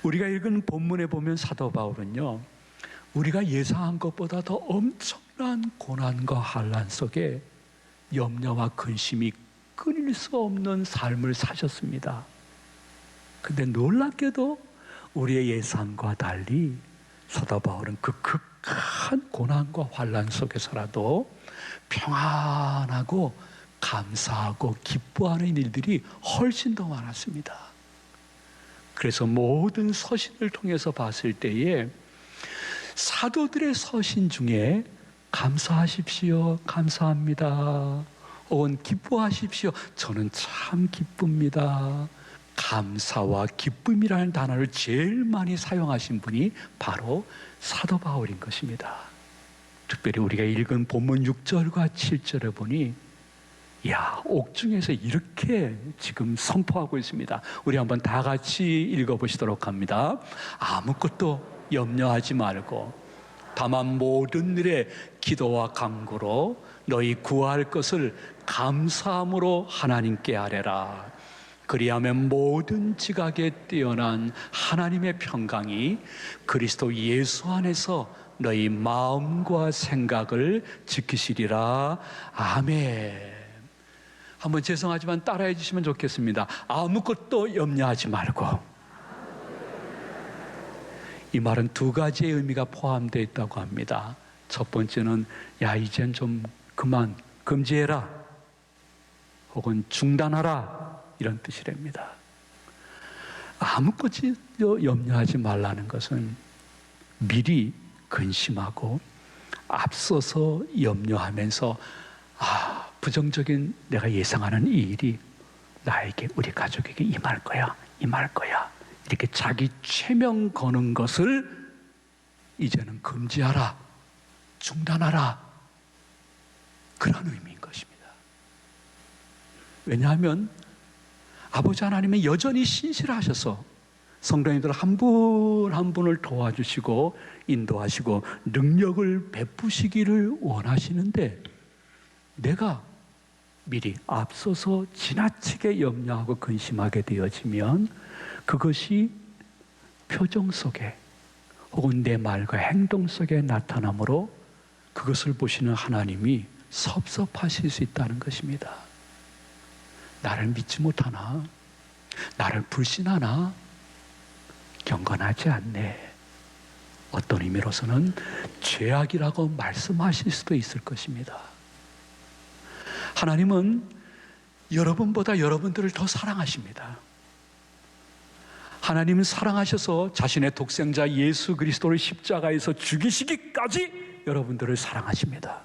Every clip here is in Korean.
우리가 읽은 본문에 보면 사도 바울은요, 우리가 예상한 것보다 더 엄청난 고난과 환난 속에 염려와 근심이 끊일 수 없는 삶을 사셨습니다. 근데 놀랍게도 우리의 예상과 달리 사도 바울은 그 극한 고난과 환난 속에서라도 평안하고 감사하고 기뻐하는 일들이 훨씬 더 많았습니다. 그래서 모든 서신을 통해서 봤을 때에 사도들의 서신 중에 감사하십시오, 감사합니다, 혹은 기뻐하십시오, 저는 참 기쁩니다, 감사와 기쁨이라는 단어를 제일 많이 사용하신 분이 바로 사도 바울인 것입니다. 특별히 우리가 읽은 본문 6절과 7절을 보니 옥중에서 이렇게 지금 선포하고 있습니다. 우리 한번 다 같이 읽어보시도록 합니다. 아무것도 염려하지 말고 다만 모든 일에 기도와 간구로 너희 구할 것을 감사함으로 하나님께 아뢰라. 그리하면 모든 지각에 뛰어난 하나님의 평강이 그리스도 예수 안에서 너희 마음과 생각을 지키시리라. 아멘. 한번 죄송하지만 따라해 주시면 좋겠습니다. 아무것도 염려하지 말고. 이 말은 두 가지의 의미가 포함되어 있다고 합니다. 첫 번째는 이젠 좀 그만 금지해라, 혹은 중단하라, 이런 뜻이랍니다. 아무것도 염려하지 말라는 것은 미리 근심하고 앞서서 염려하면서 부정적인 내가 예상하는 이 일이 나에게, 우리 가족에게 임할 거야 이렇게 자기 최명 거는 것을 이제는 금지하라, 중단하라, 그런 의미인 것입니다. 왜냐하면 아버지 하나님은 여전히 신실하셔서 성도님들 한 분 한 분을 도와주시고 인도하시고 능력을 베푸시기를 원하시는데, 내가 미리 앞서서 지나치게 염려하고 근심하게 되어지면 그것이 표정 속에 혹은 내 말과 행동 속에 나타나므로 그것을 보시는 하나님이 섭섭하실 수 있다는 것입니다. 나를 믿지 못하나? 나를 불신하나? 경건하지 않네. 어떤 의미로서는 죄악이라고 말씀하실 수도 있을 것입니다. 하나님은 여러분보다 여러분들을 더 사랑하십니다. 하나님은 사랑하셔서 자신의 독생자 예수 그리스도를 십자가에서 죽이시기까지 여러분들을 사랑하십니다.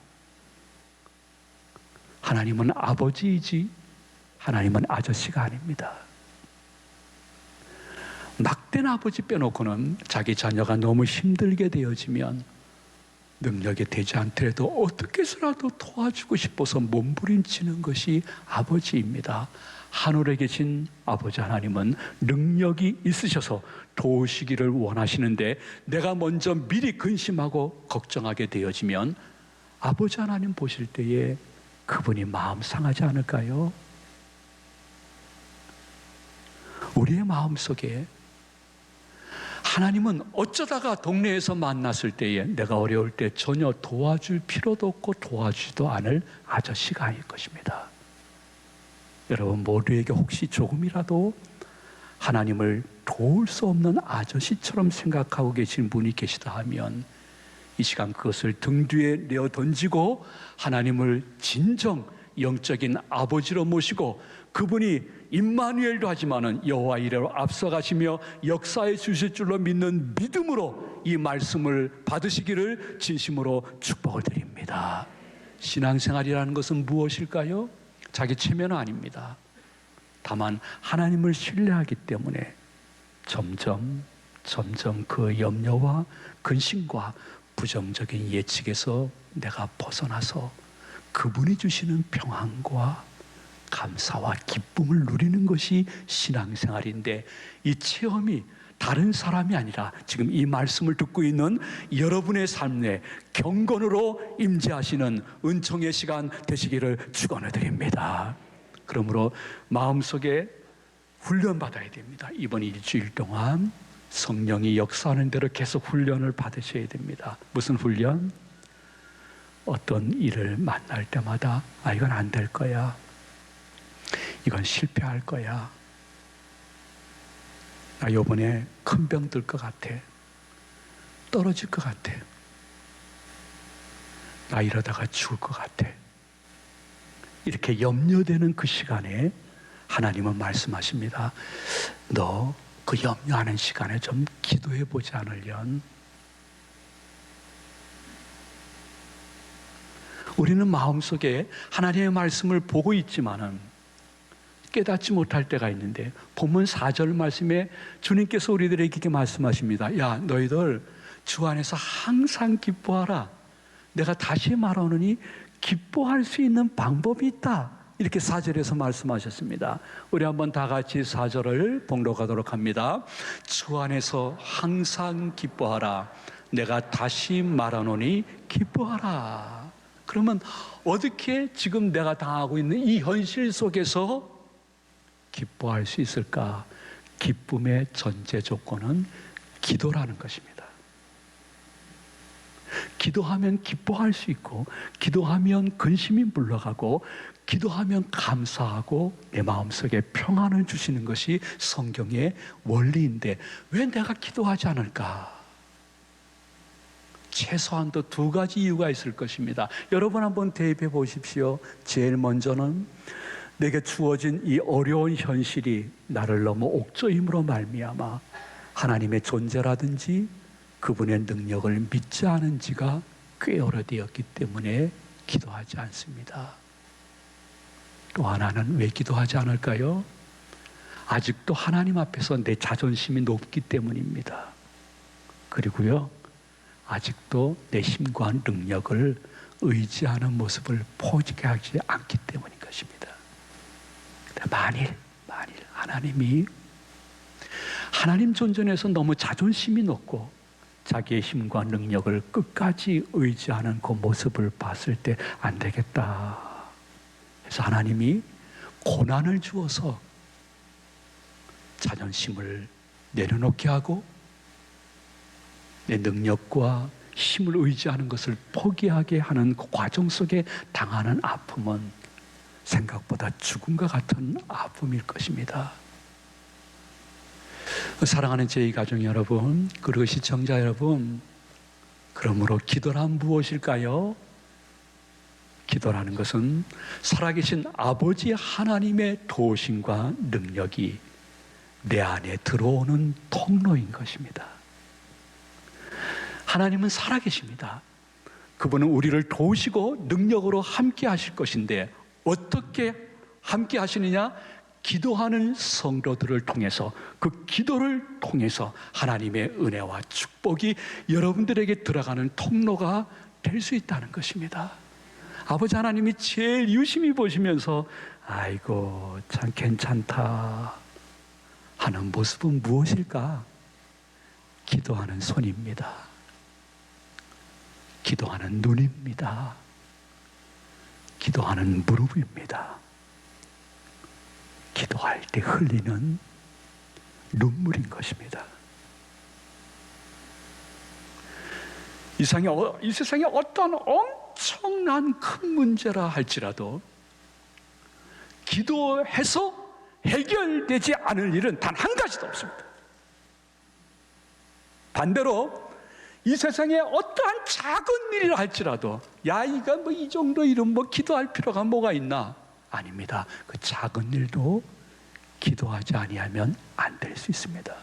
하나님은 아버지이지 하나님은 아저씨가 아닙니다. 막된 아버지 빼놓고는 자기 자녀가 너무 힘들게 되어지면 능력이 되지 않더라도 어떻게 해서라도 도와주고 싶어서 몸부림치는 것이 아버지입니다. 하늘에 계신 아버지 하나님은 능력이 있으셔서 도우시기를 원하시는데, 내가 먼저 미리 근심하고 걱정하게 되어지면 아버지 하나님 보실 때에 그분이 마음 상하지 않을까요? 우리의 마음속에 하나님은 어쩌다가 동네에서 만났을 때에 내가 어려울 때 전혀 도와줄 필요도 없고 도와주지도 않을 아저씨가 아닐 것입니다. 여러분 모두에게 혹시 조금이라도 하나님을 도울 수 없는 아저씨처럼 생각하고 계신 분이 계시다 하면 이 시간 그것을 등 뒤에 내어 던지고 하나님을 진정 영적인 아버지로 모시고, 그분이 임마누엘도 하지만은 여호와 이레로 앞서가시며 역사해 주실 줄로 믿는 믿음으로 이 말씀을 받으시기를 진심으로 축복을 드립니다. 신앙생활이라는 것은 무엇일까요? 자기 체면은 아닙니다. 다만 하나님을 신뢰하기 때문에 점점 그 염려와 근심과 부정적인 예측에서 내가 벗어나서 그분이 주시는 평안과 감사와 기쁨을 누리는 것이 신앙생활인데, 이 체험이 다른 사람이 아니라 지금 이 말씀을 듣고 있는 여러분의 삶에 경건으로 임재하시는 은총의 시간 되시기를 축원해 드립니다. 그러므로 마음속에 훈련받아야 됩니다. 이번 일주일 동안 성령이 역사하는 대로 계속 훈련을 받으셔야 됩니다. 무슨 훈련? 어떤 일을 만날 때마다 이건 안 될 거야. 이건 실패할 거야. 나 이번에 큰 병 들 것 같아. 떨어질 것 같아. 나 이러다가 죽을 것 같아. 이렇게 염려되는 그 시간에 하나님은 말씀하십니다. 너 그 염려하는 시간에 좀 기도해 보지 않으련? 우리는 마음속에 하나님의 말씀을 보고 있지만은 깨닫지 못할 때가 있는데, 본문 4절 말씀에 주님께서 우리들에게 이렇게 말씀하십니다. 야, 너희들 주 안에서 항상 기뻐하라. 내가 다시 말하노니 기뻐할 수 있는 방법이 있다. 이렇게 4절에서 말씀하셨습니다. 우리 한번 다 같이 4절을 봉독하도록 합니다. 주 안에서 항상 기뻐하라. 내가 다시 말하노니 기뻐하라. 그러면 어떻게 지금 내가 당하고 있는 이 현실 속에서 기뻐할 수 있을까? 기쁨의 전제 조건은 기도라는 것입니다. 기도하면 기뻐할 수 있고, 기도하면 근심이 물러가고, 기도하면 감사하고 내 마음속에 평안을 주시는 것이 성경의 원리인데, 왜 내가 기도하지 않을까? 최소한도 두 가지 이유가 있을 것입니다. 여러분 한번 대입해 보십시오. 제일 먼저는 내게 주어진 이 어려운 현실이 나를 너무 옥조임으로 말미암아 하나님의 존재라든지 그분의 능력을 믿지 않은 지가 꽤 오래되었기 때문에 기도하지 않습니다. 또 하나는 왜 기도하지 않을까요? 아직도 하나님 앞에서 내 자존심이 높기 때문입니다. 그리고요, 아직도 내 힘과 능력을 의지하는 모습을 포기하지 않기 때문인 것입니다. 만일 하나님이 하나님 존전에서 너무 자존심이 높고 자기의 힘과 능력을 끝까지 의지하는 그 모습을 봤을 때 안 되겠다. 그래서 하나님이 고난을 주어서 자존심을 내려놓게 하고 내 능력과 힘을 의지하는 것을 포기하게 하는 그 과정 속에 당하는 아픔은 생각보다 죽음과 같은 아픔일 것입니다. 사랑하는 제 가족 여러분, 그리고 시청자 여러분, 그러므로 기도란 무엇일까요? 기도라는 것은 살아계신 아버지 하나님의 도우심과 능력이 내 안에 들어오는 통로인 것입니다. 하나님은 살아계십니다. 그분은 우리를 도우시고 능력으로 함께 하실 것인데, 어떻게 함께 하시느냐? 기도하는 성도들을 통해서, 그 기도를 통해서 하나님의 은혜와 축복이 여러분들에게 들어가는 통로가 될 수 있다는 것입니다. 아버지 하나님이 제일 유심히 보시면서 아이고 참 괜찮다 하는 모습은 무엇일까? 기도하는 손입니다. 기도하는 눈입니다. 기도하는 무릎입니다. 기도할 때 흘리는 눈물인 것입니다. 이 세상에 어떤 엄청난 큰 문제라 할지라도 기도해서 해결되지 않을 일은 단 한 가지도 없습니다. 반대로 이 세상에 어떠한 작은 일이라 할지라도 야 이거 뭐 이 정도 일은 뭐 기도할 필요가 뭐가 있나? 아닙니다. 그 작은 일도 기도하지 아니하면 안 될 수 있습니다.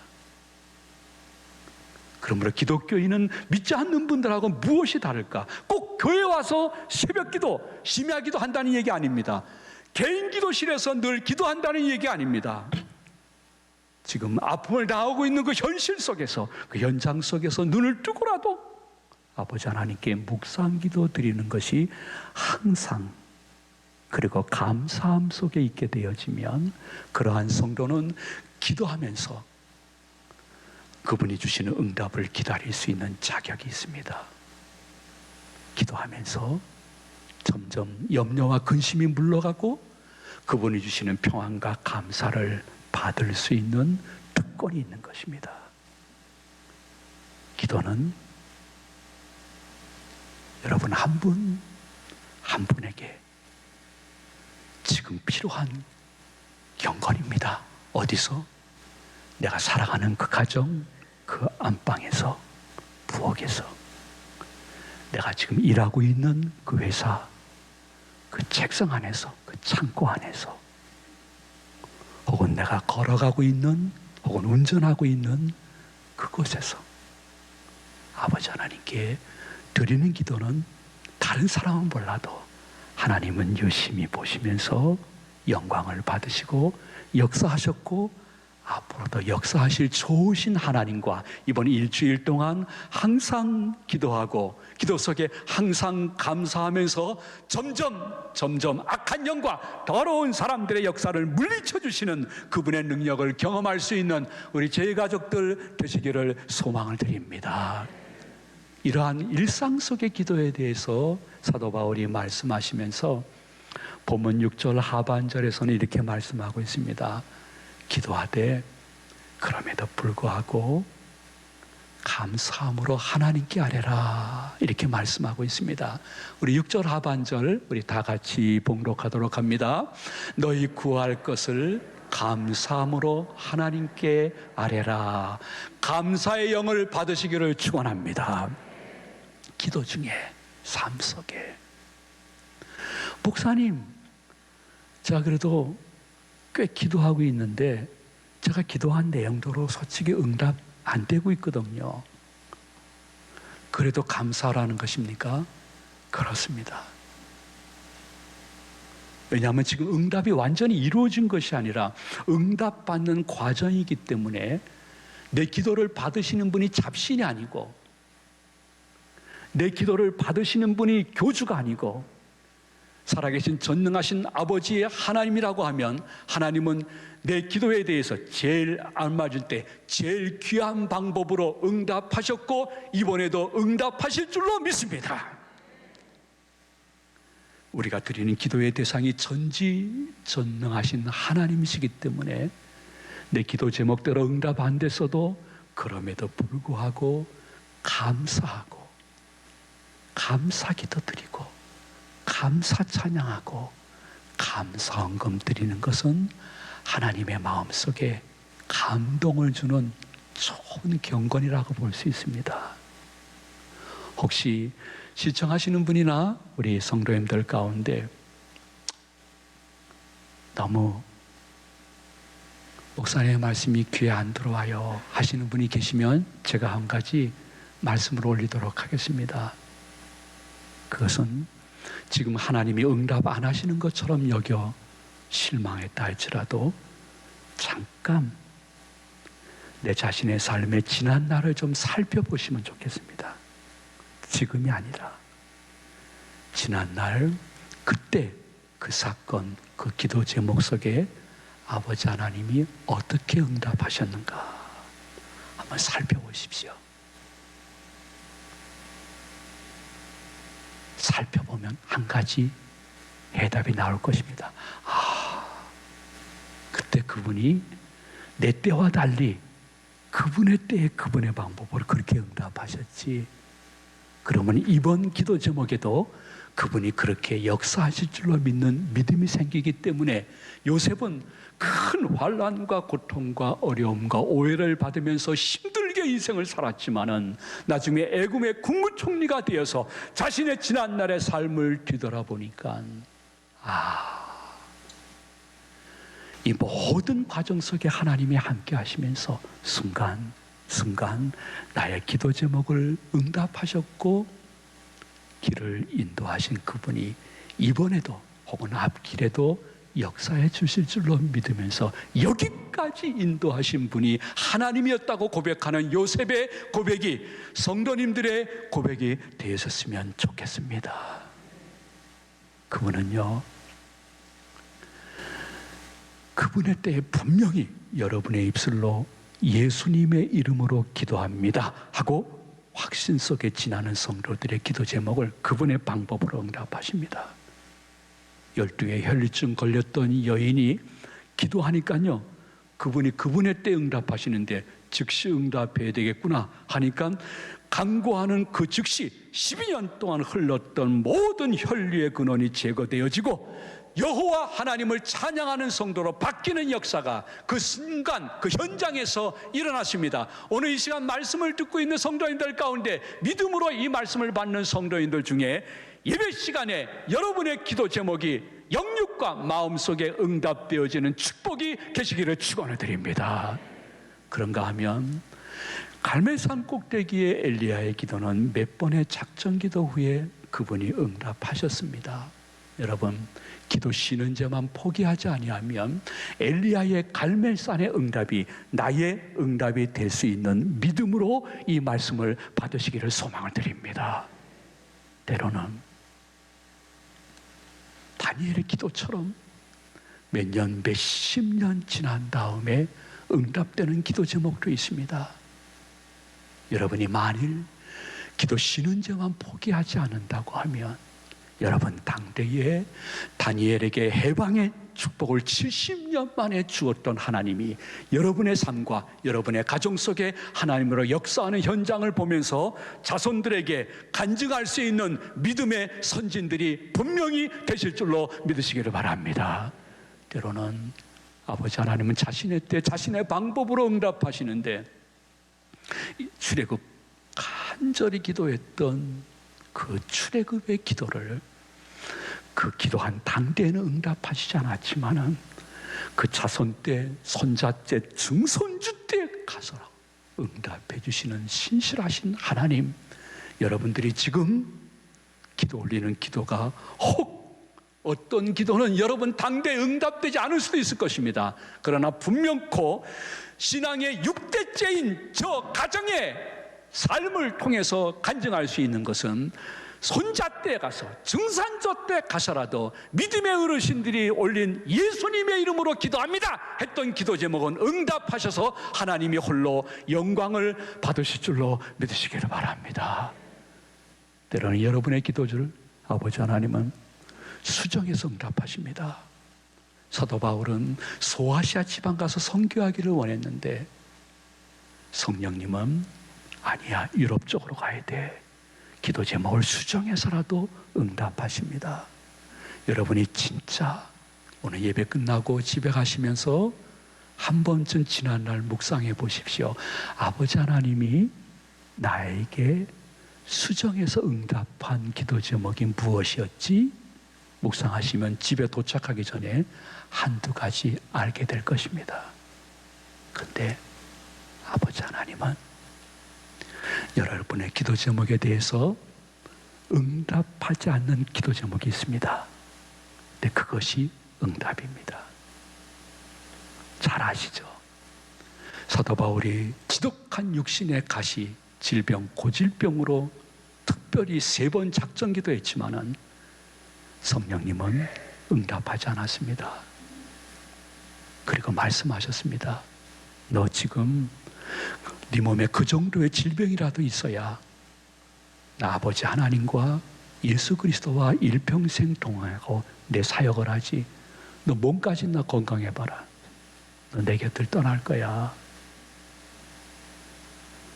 그러므로 기독교인은 믿지 않는 분들하고 무엇이 다를까? 꼭 교회 와서 새벽 기도, 심야 기도 한다는 얘기 아닙니다. 개인 기도실에서 늘 기도한다는 얘기 아닙니다. 지금 아픔을 당하고 있는 그 현실 속에서, 그 현장 속에서 눈을 뜨고라도 아버지 하나님께 묵상 기도 드리는 것이 항상, 그리고 감사함 속에 있게 되어지면 그러한 성도는 기도하면서 그분이 주시는 응답을 기다릴 수 있는 자격이 있습니다. 기도하면서 점점 염려와 근심이 물러가고 그분이 주시는 평안과 감사를 받을 수 있는 특권이 있는 것입니다. 기도는 여러분 한 분 한 분에게 지금 필요한 경건입니다. 어디서? 내가 살아가는 그 가정, 그 안방에서, 부엌에서, 내가 지금 일하고 있는 그 회사, 그 책상 안에서, 그 창고 안에서, 혹은 내가 걸어가고 있는, 혹은 운전하고 있는 그곳에서 아버지 하나님께 드리는 기도는 다른 사람은 몰라도 하나님은 유심히 보시면서 영광을 받으시고 역사하셨고 앞으로도 역사하실 좋으신 하나님과 이번 일주일 동안 항상 기도하고 기도 속에 항상 감사하면서 점점 악한 영과 더러운 사람들의 역사를 물리쳐 주시는 그분의 능력을 경험할 수 있는 우리 제가족들 되시기를 소망을 드립니다. 이러한 일상 속의 기도에 대해서 사도 바울이 말씀하시면서 본문 6절 하반절에서는 이렇게 말씀하고 있습니다. 기도하되 그럼에도 불구하고 감사함으로 하나님께 아뢰라, 이렇게 말씀하고 있습니다. 우리 6절 하반절 우리 다 같이 봉독하도록 합니다. 너희 구할 것을 감사함으로 하나님께 아뢰라. 감사의 영을 받으시기를 축원합니다. 기도 중에, 삶 속에, 목사님, 제가 그래도 꽤 기도하고 있는데 제가 기도한 내용대로 솔직히 응답 안 되고 있거든요. 그래도 감사라는 것입니까? 그렇습니다. 왜냐하면 지금 응답이 완전히 이루어진 것이 아니라 응답받는 과정이기 때문에 내 기도를 받으시는 분이 잡신이 아니고 내 기도를 받으시는 분이 교주가 아니고 살아계신 전능하신 아버지 하나님이라고 하면 하나님은 내 기도에 대해서 제일 알맞을 때 제일 귀한 방법으로 응답하셨고 이번에도 응답하실 줄로 믿습니다. 우리가 드리는 기도의 대상이 전지전능하신 하나님이시기 때문에 내 기도 제목대로 응답 안 됐어도 그럼에도 불구하고 감사하고 감사기도 드리고 감사 찬양하고 감사 헌금 드리는 것은 하나님의 마음속에 감동을 주는 좋은 경건이라고 볼 수 있습니다. 혹시 시청하시는 분이나 우리 성도님들 가운데 너무 목사님의 말씀이 귀에 안 들어와요 하시는 분이 계시면 제가 한 가지 말씀을 올리도록 하겠습니다. 그것은 지금 하나님이 응답 안 하시는 것처럼 여겨 실망했다 할지라도 잠깐 내 자신의 삶의 지난 날을 좀 살펴보시면 좋겠습니다. 지금이 아니라 지난 날 그때 그 사건, 그 기도 제목 속에 아버지 하나님이 어떻게 응답하셨는가 한번 살펴보십시오. 살펴보면 한 가지 해답이 나올 것입니다. 그때 그분이 내 때와 달리 그분의 때에 그분의 방법으로 그렇게 응답하셨지. 그러면 이번 기도 제목에도 그분이 그렇게 역사하실 줄로 믿는 믿음이 생기기 때문에 요셉은 큰 환난과 고통과 어려움과 오해를 받으면서 힘들게 인생을 살았지만은 나중에 애굽의 국무총리가 되어서 자신의 지난날의 삶을 뒤돌아보니까 이 모든 과정 속에 하나님이 함께 하시면서 순간 나의 기도 제목을 응답하셨고 길을 인도하신 그분이 이번에도 혹은 앞길에도 역사해 주실 줄로 믿으면서 여기까지 인도하신 분이 하나님이었다고 고백하는 요셉의 고백이 성도님들의 고백이 되셨으면 좋겠습니다. 그분은요, 그분의 때에 분명히 여러분의 입술로 예수님의 이름으로 기도합니다 하고 확신 속에 지나는 성도들의 기도 제목을 그분의 방법으로 응답하십니다. 12의 혈류증 걸렸던 여인이 기도하니까요, 그분이 그분의 때 응답하시는데 즉시 응답해야 되겠구나 하니까 간구하는 그 즉시 12년 동안 흘렀던 모든 혈류의 근원이 제거되어지고 여호와 하나님을 찬양하는 성도로 바뀌는 역사가 그 순간 그 현장에서 일어났습니다. 오늘 이 시간 말씀을 듣고 있는 성도인들 가운데 믿음으로 이 말씀을 받는 성도인들 중에 예배 시간에 여러분의 기도 제목이 영육과 마음속에 응답되어지는 축복이 계시기를 축원을 드립니다. 그런가 하면 갈멜산 꼭대기의 엘리야의 기도는 몇 번의 작전 기도 후에 그분이 응답하셨습니다. 여러분, 기도 쉬는 자만 포기하지 아니하면 엘리야의 갈멜산의 응답이 나의 응답이 될 수 있는 믿음으로 이 말씀을 받으시기를 소망을 드립니다. 때로는 다니엘의 기도처럼 몇 년, 몇십 년 지난 다음에 응답되는 기도 제목도 있습니다. 여러분이 만일 기도 쉬는 자만 포기하지 않는다고 하면 여러분 당대에 다니엘에게 해방의 축복을 70년 만에 주었던 하나님이 여러분의 삶과 여러분의 가정 속에 하나님으로 역사하는 현장을 보면서 자손들에게 간증할 수 있는 믿음의 선진들이 분명히 되실 줄로 믿으시기를 바랍니다. 때로는 아버지 하나님은 자신의 때 자신의 방법으로 응답하시는데 출애굽 간절히 기도했던 그 출애굽의 기도를 그 기도한 당대에는 응답하시지 않았지만은 그 자손 때, 손자 때, 증손주 때 가서 응답해 주시는 신실하신 하나님, 여러분들이 지금 기도 올리는 기도가 혹 어떤 기도는 여러분 당대에 응답되지 않을 수도 있을 것입니다. 그러나 분명코 신앙의 6대째인 저 가정의 삶을 통해서 간증할 수 있는 것은 손자 때 가서 증산조 때 가서라도 믿음의 어르신들이 올린 예수님의 이름으로 기도합니다 했던 기도 제목은 응답하셔서 하나님이 홀로 영광을 받으실 줄로 믿으시기를 바랍니다. 때로는 여러분의 기도를 아버지 하나님은 수정해서 응답하십니다. 사도 바울은 소아시아 지방 가서 선교하기를 원했는데 성령님은 아니야, 유럽 쪽으로 가야 돼. 기도 제목을 수정해서라도 응답하십니다. 여러분이 진짜 오늘 예배 끝나고 집에 가시면서 한 번쯤 지난날 묵상해 보십시오. 아버지 하나님이 나에게 수정해서 응답한 기도 제목이 무엇이었지? 묵상하시면 집에 도착하기 전에 한두 가지 알게 될 것입니다. 그런데 아버지 하나님은 여러분의 기도 제목에 대해서 응답하지 않는 기도 제목이 있습니다. 근데 그것이 응답입니다. 잘 아시죠? 사도 바울이 지독한 육신의 가시, 질병, 고질병으로 특별히 3번 작전 기도했지만은 성령님은 응답하지 않았습니다. 그리고 말씀하셨습니다. 너 지금 네 몸에 그 정도의 질병이라도 있어야 나 아버지 하나님과 예수 그리스도와 일평생 동행하고 내 사역을 하지. 너 몸까지 나 건강해봐라. 너 내 곁을 떠날 거야.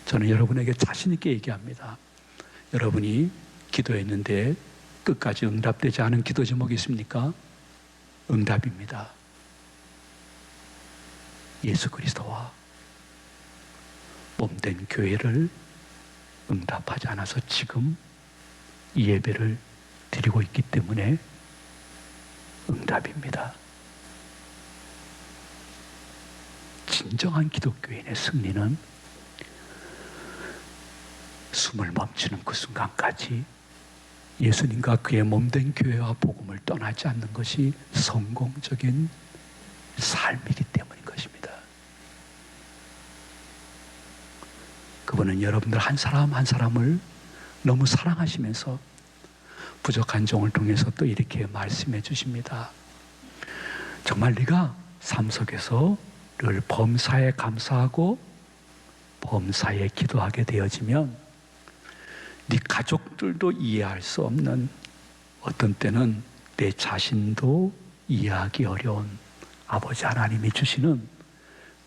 저는 여러분에게 자신 있게 얘기합니다. 여러분이 기도했는데 끝까지 응답되지 않은 기도 제목이 있습니까? 응답입니다. 예수 그리스도와 몸된 교회를 응답하지 않아서 지금 이 예배를 드리고 있기 때문에 응답입니다. 진정한 기독교인의 승리는 숨을 멈추는 그 순간까지 예수님과 그의 몸된 교회와 복음을 떠나지 않는 것이 성공적인 삶이기 때문인 것입니다. 그분은 여러분들 한 사람 한 사람을 너무 사랑하시면서 부족한 종을 통해서 또 이렇게 말씀해 주십니다. 정말 네가 삶 속에서 늘 범사에 감사하고 범사에 기도하게 되어지면 네 가족들도 이해할 수 없는, 어떤 때는 내 자신도 이해하기 어려운 아버지 하나님이 주시는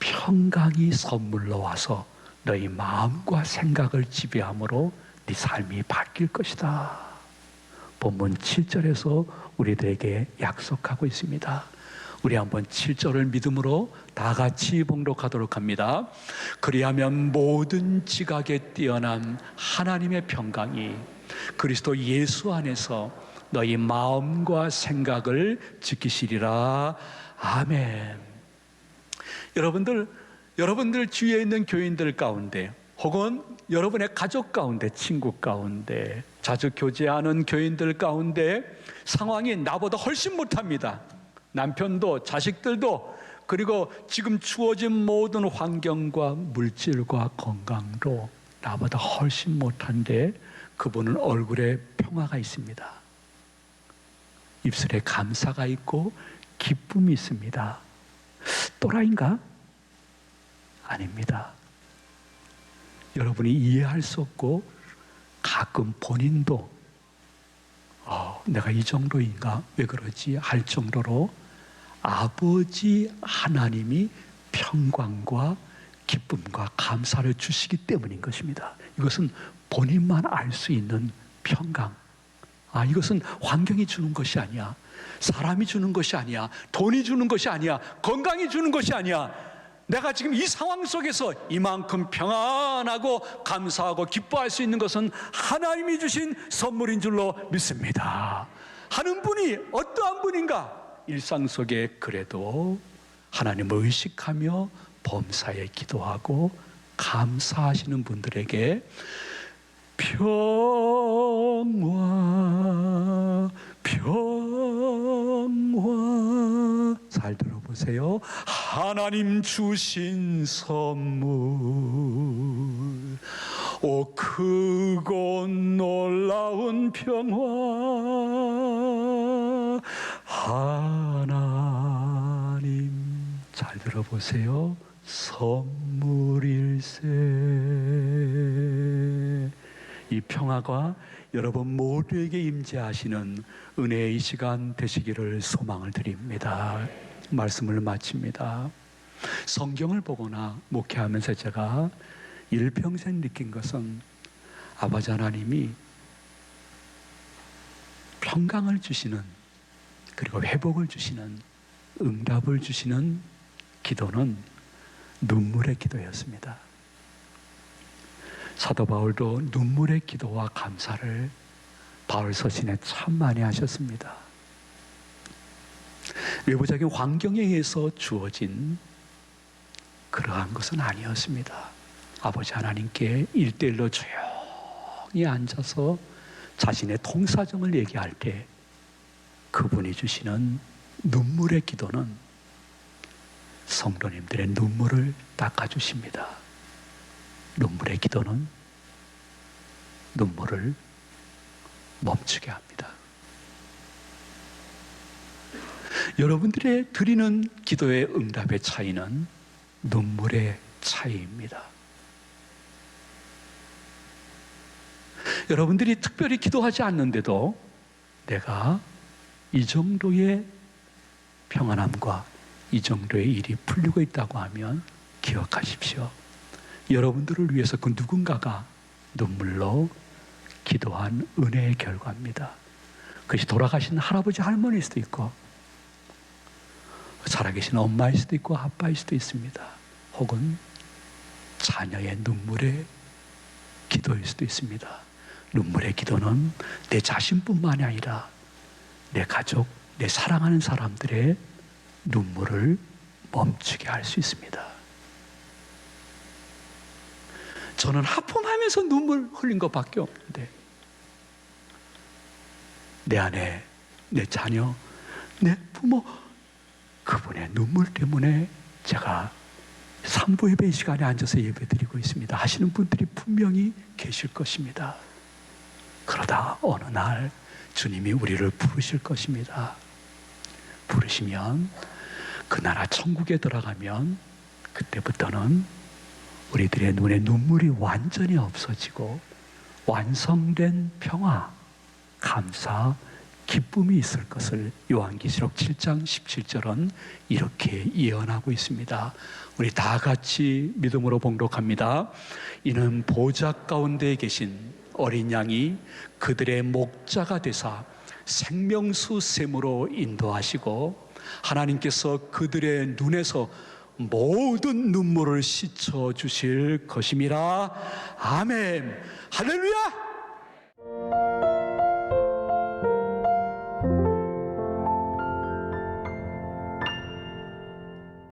평강이 선물로 와서 너희 마음과 생각을 지배함으로 네 삶이 바뀔 것이다. 본문 7절에서 우리들에게 약속하고 있습니다. 우리 한번 7절을 믿음으로 다 같이 봉독하도록 합니다. 그리하면 모든 지각에 뛰어난 하나님의 평강이 그리스도 예수 안에서 너희 마음과 생각을 지키시리라. 아멘. 여러분들 주위에 있는 교인들 가운데 혹은 여러분의 가족 가운데, 친구 가운데, 자주 교제하는 교인들 가운데 상황이 나보다 훨씬 못합니다. 남편도 자식들도, 그리고 지금 주어진 모든 환경과 물질과 건강도 나보다 훨씬 못한데 그분은 얼굴에 평화가 있습니다. 입술에 감사가 있고 기쁨이 있습니다. 또라이인가? 아닙니다. 여러분이 이해할 수 없고 가끔 본인도 내가 이 정도인가? 왜 그러지? 할 정도로 아버지 하나님이 평강과 기쁨과 감사를 주시기 때문인 것입니다. 이것은 본인만 알 수 있는 평강. 이것은 환경이 주는 것이 아니야. 사람이 주는 것이 아니야. 돈이 주는 것이 아니야. 건강이 주는 것이 아니야. 내가 지금 이 상황 속에서 이만큼 평안하고 감사하고 기뻐할 수 있는 것은 하나님이 주신 선물인 줄로 믿습니다. 하는 분이 어떠한 분인가? 일상 속에 그래도 하나님을 의식하며 범사에 기도하고 감사하시는 분들에게 평화, 평화. 잘 들어보세요. 하나님 주신 선물, 오 크고 놀라운 평화. 하나님, 잘 들어보세요. 선물일세. 이 평화가 여러분 모두에게 임재하시는 은혜의 시간 되시기를 소망을 드립니다. 말씀을 마칩니다. 성경을 보거나 목회하면서 제가 일평생 느낀 것은 아버지 하나님이 평강을 주시는, 그리고 회복을 주시는, 응답을 주시는 기도는 눈물의 기도였습니다. 사도 바울도 눈물의 기도와 감사를 바울 서신에 참 많이 하셨습니다. 외부적인 환경에 의해서 주어진 그러한 것은 아니었습니다. 아버지 하나님께 1:1로 조용히 앉아서 자신의 통사정을 얘기할 때 그분이 주시는 눈물의 기도는 성도님들의 눈물을 닦아주십니다. 눈물의 기도는 눈물을 멈추게 합니다. 여러분들의 드리는 기도의 응답의 차이는 눈물의 차이입니다. 여러분들이 특별히 기도하지 않는데도 내가 이 정도의 평안함과 이 정도의 일이 풀리고 있다고 하면 기억하십시오. 여러분들을 위해서 그 누군가가 눈물로 기도한 은혜의 결과입니다. 그것이 돌아가신 할아버지 할머니일 수도 있고, 살아계신 엄마일 수도 있고 아빠일 수도 있습니다. 혹은 자녀의 눈물의 기도일 수도 있습니다. 눈물의 기도는 내 자신뿐만이 아니라 내 가족, 내 사랑하는 사람들의 눈물을 멈추게 할 수 있습니다. 저는 하품하면서 눈물 흘린 것밖에 없는데 내 아내, 내 자녀, 내 부모, 그분의 눈물 때문에 제가 산부 예배 시간에 앉아서 예배드리고 있습니다 하시는 분들이 분명히 계실 것입니다. 그러다 어느 날 주님이 우리를 부르실 것입니다. 부르시면 그 나라 천국에 들어가면 그때부터는 우리들의 눈에 눈물이 완전히 없어지고 완성된 평화, 감사, 기쁨이 있을 것을 요한계시록 7장 17절은 이렇게 예언하고 있습니다. 우리 다 같이 믿음으로 봉독합니다. 이는 보좌 가운데 계신 어린 양이 그들의 목자가 되사 생명수 샘으로 인도하시고 하나님께서 그들의 눈에서 모든 눈물을 씻어 주실 것임이라. 아멘. 할렐루야.